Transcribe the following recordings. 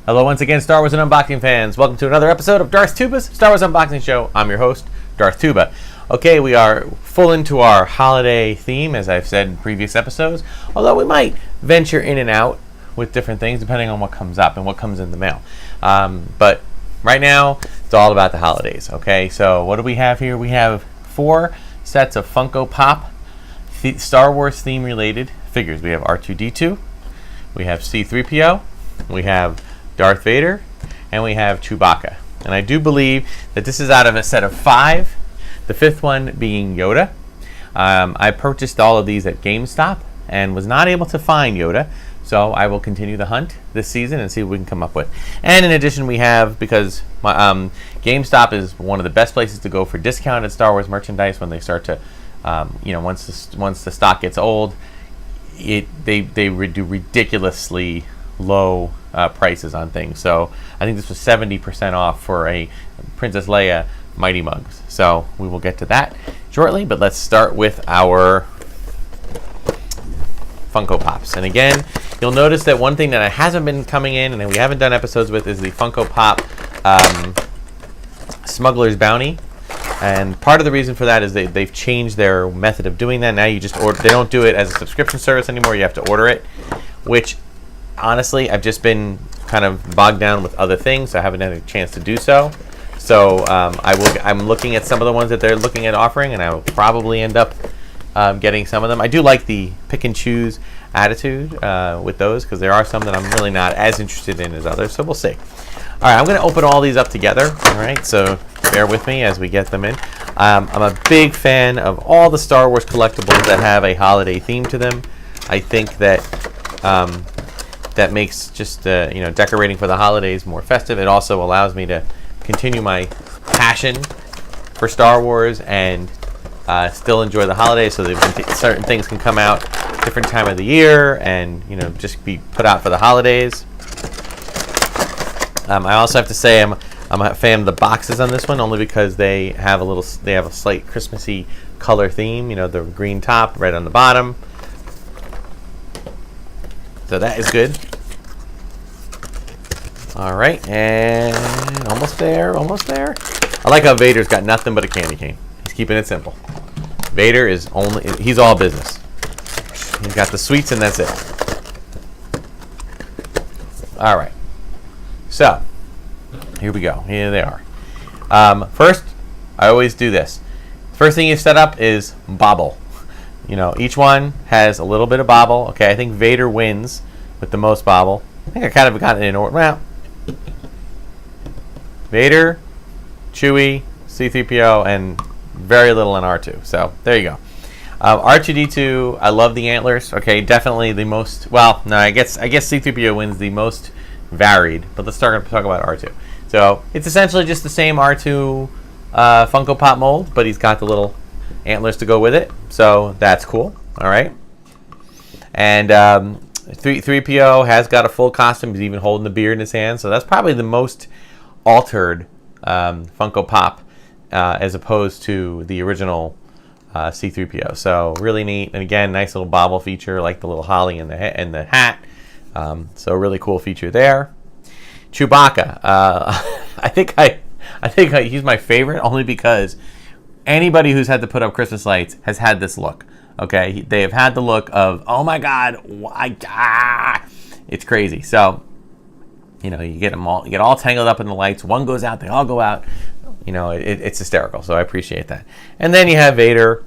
Hello once again, Star Wars and Unboxing fans. Welcome to another episode of Darth Tuba's Star Wars Unboxing Show. I'm your host, Darth Tuba. Okay, we are full into our holiday theme, as I've said in previous episodes, although we might venture in and out with different things depending on what comes up and what comes in the mail. But right now, it's all about the holidays, okay? So what do we have here? We have 4 sets of Funko Pop Star Wars theme related figures. We have R2-D2, we have C-3PO, we have Darth Vader, and we have Chewbacca. And I do believe that this is out of a set of 5, the 5th one being Yoda. I purchased all of these at GameStop and was not able to find Yoda, so I will continue the hunt this season and see what we can come up with. And in addition, we have, because GameStop is one of the best places to go for discounted Star Wars merchandise when they start to, once the stock gets old, they do ridiculously low prices on things. So I think this was 70% off for a Princess Leia Mighty Mugs. So we will get to that shortly, but let's start with our Funko Pops. And again, you'll notice that one thing that hasn't been coming in and we haven't done episodes with is the Funko Pop Smuggler's Bounty. And part of the reason for that is they've changed their method of doing that. Now you just order. They don't do it as a subscription service anymore. You have to order it, which honestly, I've just been kind of bogged down with other things, so I haven't had a chance to do so. So I'm looking at some of the ones that they're looking at offering, and I will probably end up getting some of them. I do like the pick and choose attitude with those, because there are some that I'm really not as interested in as others. So we'll see. All right, I'm going to open all these up together. All right, so bear with me as we get them in. I'm a big fan of all the Star Wars collectibles that have a holiday theme to them. I think that that makes just decorating for the holidays more festive. It also allows me to continue my passion for Star Wars and still enjoy the holidays, so that certain things can come out different time of the year and just be put out for the holidays. I also have to say I'm a fan of the boxes on this one, only because they have a slight Christmassy color theme. The green top, red on the bottom. So that is good. All right, and almost there. I like how Vader's got nothing but a candy cane. He's keeping it simple. Vader he's all business. He's got the sweets and that's it. All right. So, here we go. Here they are. First, I always do this. First thing you set up is bobble. Each one has a little bit of bobble. Okay, I think Vader wins with the most bobble. I think I kind of got it in order. Well, Vader, Chewie, C-3PO, and very little in R2. So, there you go. R2-D2, I love the antlers. Okay, definitely the most... Well, no, I guess C-3PO wins the most varied, but let's talk about R2. So it's essentially just the same R2 Funko Pop mold, but he's got the little antlers to go with it, so that's cool. All right, and 3PO has got a full costume. He's even holding the beard in his hand, so that's probably the most altered Funko Pop as opposed to the original C-3PO. So really neat, and again, nice little bobble feature, like the little holly in the hat. So a really cool feature there. Chewbacca. I think he's my favorite, only because anybody who's had to put up Christmas lights has had this look. Okay, they have had the look of, oh my God, it's crazy. So you get all tangled up in the lights. One goes out, they all go out. It's hysterical. So I appreciate that. And then you have Vader.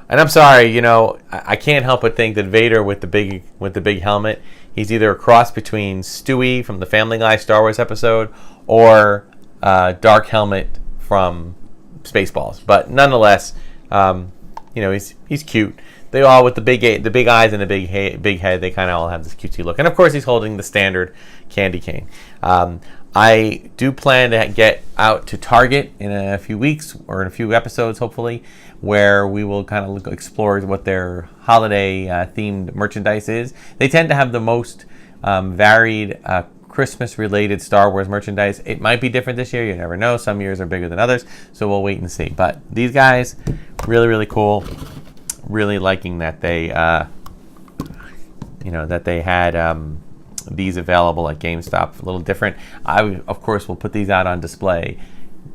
And I'm sorry, I can't help but think that Vader with the big helmet, he's either a cross between Stewie from the Family Guy Star Wars episode or Dark Helmet from Spaceballs. But nonetheless, he's cute. They all, with the big eyes and the big head, they kind of all have this cutesy look. And of course, he's holding the standard candy cane. I do plan to get out to Target in a few weeks, or in a few episodes, hopefully, where we will kind of explore what their holiday themed merchandise is. They tend to have the most varied Christmas-related Star Wars merchandise. It might be different this year. You never know. Some years are bigger than others, so we'll wait and see. But these guys, really, really cool. Really liking that they, that they had these available at GameStop. A little different. I, of course, will put these out on display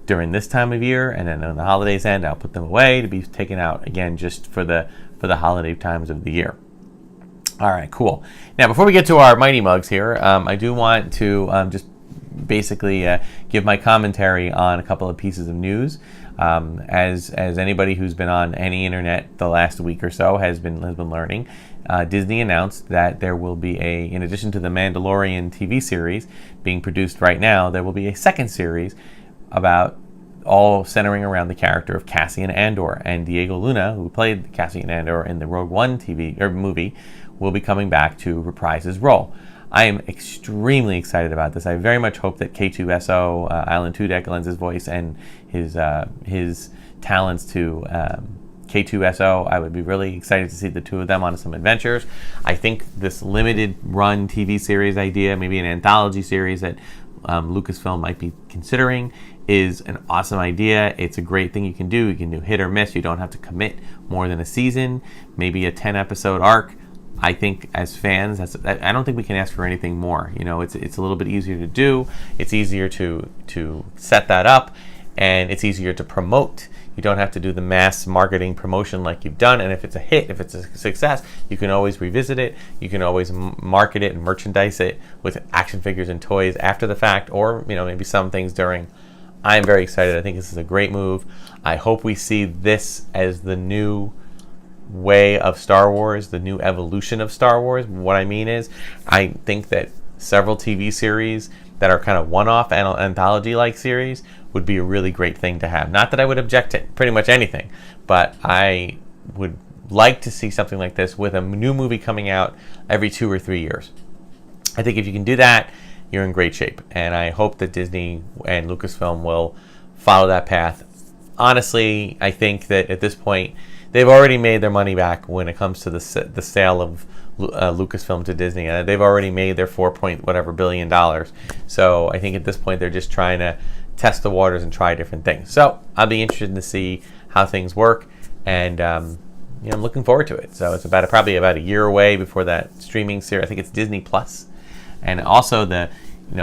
during this time of year, and then when the holidays end, I'll put them away to be taken out again just for the holiday times of the year. All right, cool. Now, before we get to our Mighty Mugs here, I do want to just basically give my commentary on a couple of pieces of news. As anybody who's been on any internet the last week or so has been learning, Disney announced that there will be in addition to the Mandalorian TV series being produced right now, there will be a second series about all centering around the character of Cassian Andor, and Diego Luna, who played Cassian Andor in the Rogue One movie, will be coming back to reprise his role. I am extremely excited about this. I very much hope that K2SO, Alan Tudyk lends his voice and his talents to K2SO. I would be really excited to see the two of them on some adventures. I think this limited run TV series idea, maybe an anthology series that Lucasfilm might be considering, is an awesome idea. It's a great thing you can do. You can do hit or miss. You don't have to commit more than a season, maybe a 10-episode arc. I think as fans, I don't think we can ask for anything more. You know, it's a little bit easier to do. It's easier to set that up, and it's easier to promote. You don't have to do the mass marketing promotion like you've done. And if it's a hit, if it's a success, you can always revisit it. You can always market it and merchandise it with action figures and toys after the fact, or maybe some things during. I'm very excited. I think this is a great move. I hope we see this as the new way of Star Wars, the new evolution of Star Wars. What I mean is, I think that several TV series that are kind of one-off anthology-like series would be a really great thing to have. Not that I would object to pretty much anything, but I would like to see something like this with a new movie coming out every 2 or 3 years. I think if you can do that, you're in great shape, and I hope that Disney and Lucasfilm will follow that path. Honestly, I think that at this point, they've already made their money back when it comes to the sale of Lucasfilm to Disney. They've already made their $4 billion. So I think at this point they're just trying to test the waters and try different things. So I'll be interested to see how things work, and I'm looking forward to it. So it's probably about a year away before that streaming series. I think it's Disney Plus, and also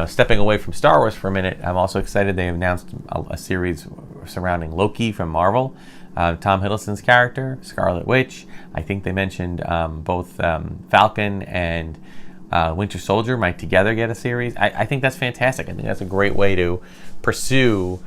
stepping away from Star Wars for a minute, I'm also excited they announced a series surrounding Loki from Marvel. Tom Hiddleston's character, Scarlet Witch. I think they mentioned both Falcon and Winter Soldier might together get a series. I think that's fantastic. I think that's a great way to pursue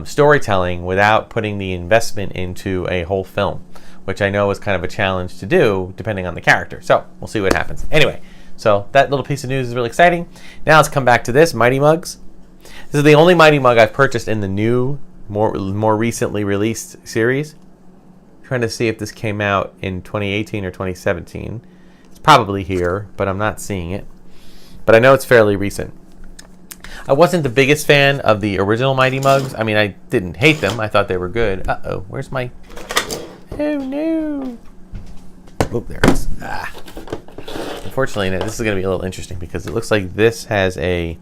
storytelling without putting the investment into a whole film, which I know is kind of a challenge to do depending on the character. So we'll see what happens. Anyway, so that little piece of news is really exciting. Now let's come back to this, Mighty Mugs. This is the only Mighty Mug I've purchased in the new more recently released series. I'm trying to see if this came out in 2018 or 2017. It's probably here, but I'm not seeing it. But I know it's fairly recent. I wasn't the biggest fan of the original Mighty Mugs. I mean, I didn't hate them. I thought they were good. Uh-oh, where's my... Oh, no. Oh, there it is. Unfortunately, this is going to be a little interesting because it looks like this has a...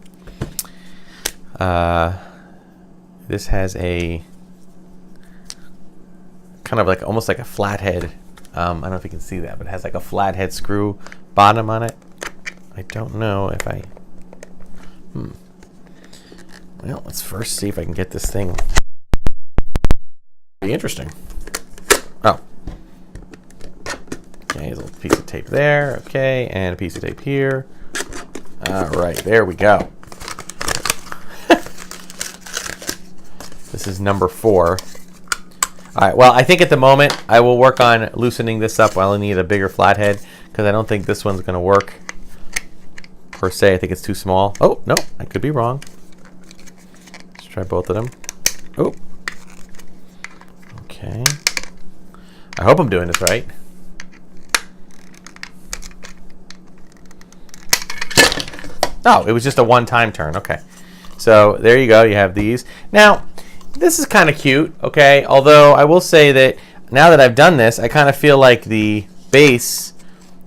This has a kind of like almost like a flathead. I don't know if you can see that, but it has like a flathead screw bottom on it. I don't know if I... Well, let's first see if I can get this thing. Be interesting. Oh. Okay, there's a little piece of tape there. Okay, and a piece of tape here. All right, there we go. This is number 4. All right, well, I think at the moment I will work on loosening this up. I'll need a bigger flathead because I don't think this one's going to work per se. I think it's too small. Oh, no, I could be wrong. Let's try both of them. Oh. Okay. I hope I'm doing this right. Oh, it was just a one-time turn. Okay. So there you go. You have these. Now, this is kind of cute, okay? Although I will say that now that I've done this, I kind of feel like the base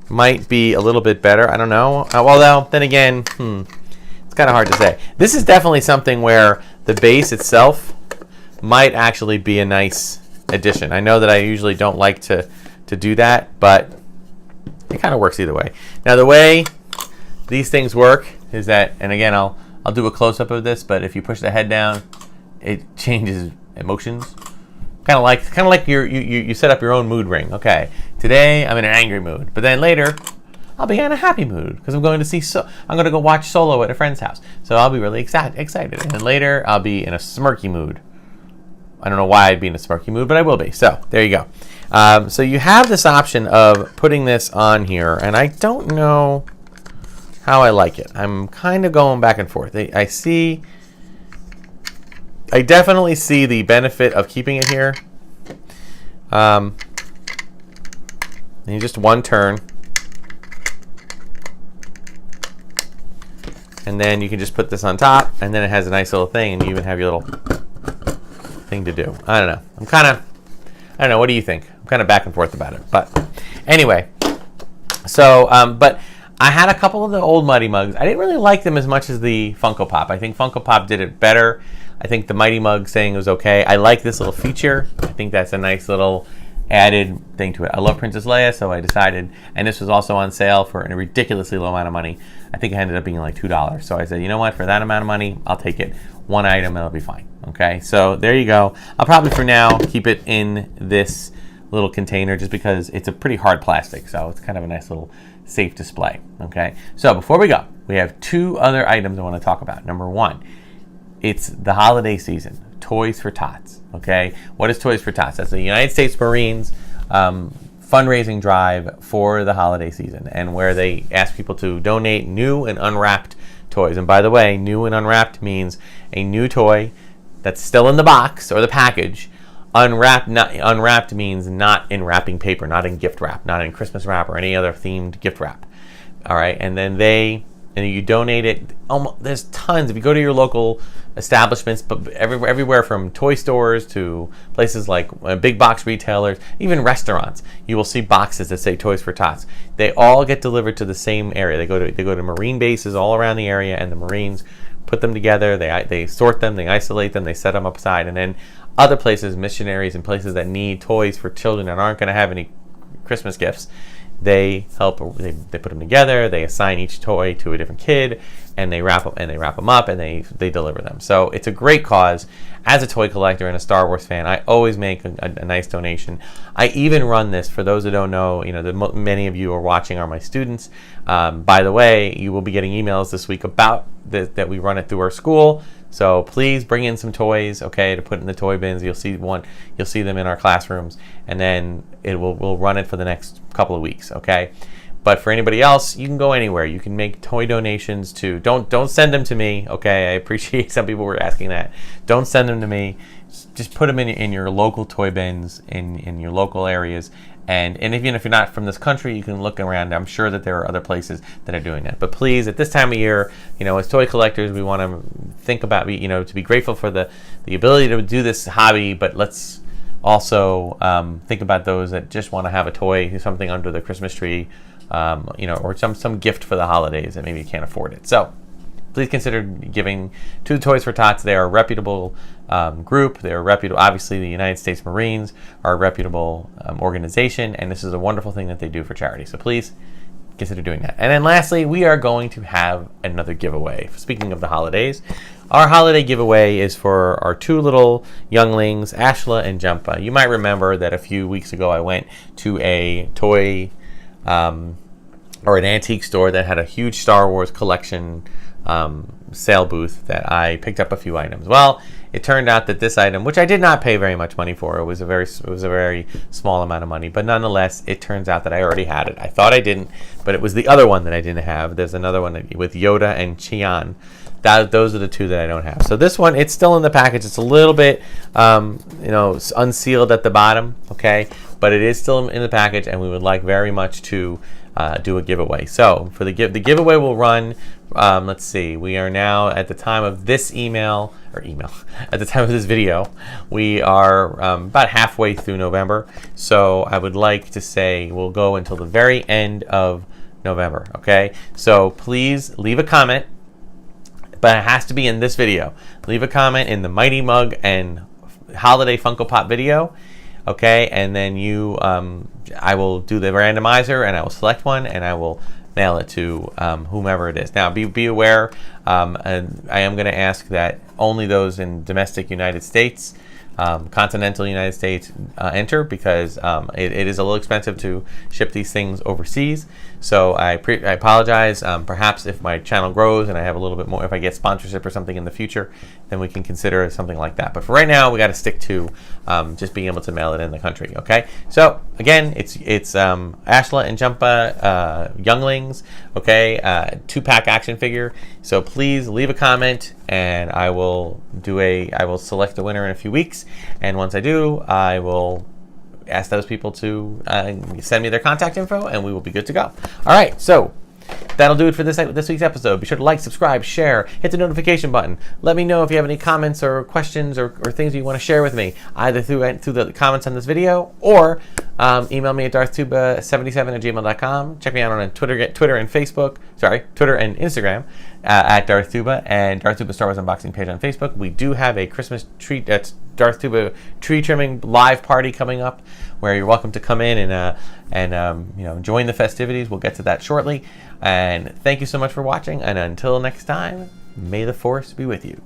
might be a little bit better. I don't know. Although, then again, it's kind of hard to say. This is definitely something where the base itself might actually be a nice addition. I know that I usually don't like to do that, but it kind of works either way. Now, the way these things work is that, and again, I'll do a close-up of this, but if you push the head down, it changes emotions. Kind of like you set up your own mood ring. Okay, today I'm in an angry mood, but then later I'll be in a happy mood because I'm going to go watch Solo at a friend's house. So I'll be really excited. And then later I'll be in a smirky mood. I don't know why I'd be in a smirky mood, but I will be. So there you go. So you have this option of putting this on here, and I don't know how I like it. I'm kind of going back and forth. I definitely see the benefit of keeping it here. And just one turn. And then you can just put this on top, and then it has a nice little thing, and you even have your little thing to do. I don't know. I don't know. What do you think? I'm kind of back and forth about it. But anyway, so, but I had a couple of the old Mighty Mugs. I didn't really like them as much as the Funko Pop. I think Funko Pop did it better. I think the Mighty Mug saying was okay. I like this little feature. I think that's a nice little added thing to it. I love Princess Leia, so I decided, and this was also on sale for a ridiculously low amount of money. I think it ended up being like $2. So I said, you know what, for that amount of money, I'll take it. One item, it'll be fine. Okay, so there you go. I'll probably for now keep it in this little container just because it's a pretty hard plastic, so it's kind of a nice little safe display. Okay, so before we go, we have two other items I want to talk about. Number one, it's the holiday season. Toys for Tots. Okay, what is Toys for Tots? That's the United States Marines fundraising drive for the holiday season, and where they ask people to donate new and unwrapped toys. And by the way, new and unwrapped means a new toy that's still in the box or the package. Unwrapped means not in wrapping paper, not in gift wrap, not in Christmas wrap or any other themed gift wrap. All right, and then you donate it. There's tons. If you go to your local establishments, but everywhere from toy stores to places like big box retailers, even restaurants, you will see boxes that say Toys for Tots. They all get delivered to the same area. They go to Marine bases all around the area, and the Marines put them together. They sort them, they isolate them, they set them aside, and then other places, missionaries and places that need toys for children that aren't going to have any Christmas gifts, they help. They put them together. They assign each toy to a different kid, and they wrap them up, and they deliver them. So it's a great cause. As a toy collector and a Star Wars fan, I always make a nice donation. I even run this for those who don't know. Many of you are watching are my students. By the way, you will be getting emails this week about that we run it through our school. So please bring in some toys, okay, to put in the toy bins. You'll see them in our classrooms, and then we'll run it for the next couple of weeks, okay? But for anybody else, you can go anywhere. You can make toy donations to. Don't send them to me, okay? I appreciate some people were asking that. Don't send them to me. Just put them in your local toy bins in your local areas. And even if you're not from this country, you can look around. I'm sure that there are other places that are doing that. But please, at this time of year, as toy collectors, we want to think about, to be grateful for the ability to do this hobby. But let's also think about those that just want to have a toy, something under the Christmas tree, or some gift for the holidays that maybe you can't afford it. So please consider giving to the Toys for Tots. They are a reputable group. They are reputable. Obviously, the United States Marines are a reputable organization, and this is a wonderful thing that they do for charity. So please consider doing that. And then lastly, we are going to have another giveaway. Speaking of the holidays, our holiday giveaway is for our two little younglings, Ashla and Jumpa. You might remember that a few weeks ago I went to a toy or an antique store that had a huge Star Wars collection sale booth that I picked up a few items. Well, it turned out that this item, which I did not pay very much money for, it was a very small amount of money, but nonetheless, it turns out that I already had it. I thought I didn't, but it was the other one that I didn't have. There's another one with Yoda and Cheon. Those are the two that I don't have. So this one, it's still in the package. It's a little bit, unsealed at the bottom, okay? But it is still in the package, and we would like very much to do a giveaway. So for the giveaway will run. Let's see. We are now at the time of this at the time of this video, we are about halfway through November. So I would like to say we'll go until the very end of November. Okay. So please leave a comment, but it has to be in this video. Leave a comment in the Mighty Mug and Holiday Funko Pop video. Okay, and then I will do the randomizer, and I will select one, and I will mail it to whomever it is. Now, be aware, and I am going to ask that only those in domestic United States, continental United States, enter, because it is a little expensive to ship these things overseas. So I apologize. Perhaps if my channel grows and I have a little bit more, if I get sponsorship or something in the future, then we can consider something like that. But for right now, we got to stick to just being able to mail it in the country. Okay. So again, it's Ashla and Jumpa younglings. Okay, 2-pack action figure. So please leave a comment, and I will select the winner in a few weeks. And once I do, I will ask those people to send me their contact info, and we will be good to go. All right, so that'll do it for this week's episode. Be sure to like, subscribe, share, hit the notification button. Let me know if you have any comments or questions or things you want to share with me, either through the comments on this video, or email me at darthtuba77@gmail.com. Check me out on Twitter and Facebook. Twitter and Instagram at Darth Tuba, and Darth Tuba Star Wars Unboxing page on Facebook. We do have a Christmas tree, Darth Tuba tree trimming live party coming up, where you're welcome to come in and join the festivities. We'll get to that shortly. And thank you so much for watching. And until next time, may the Force be with you.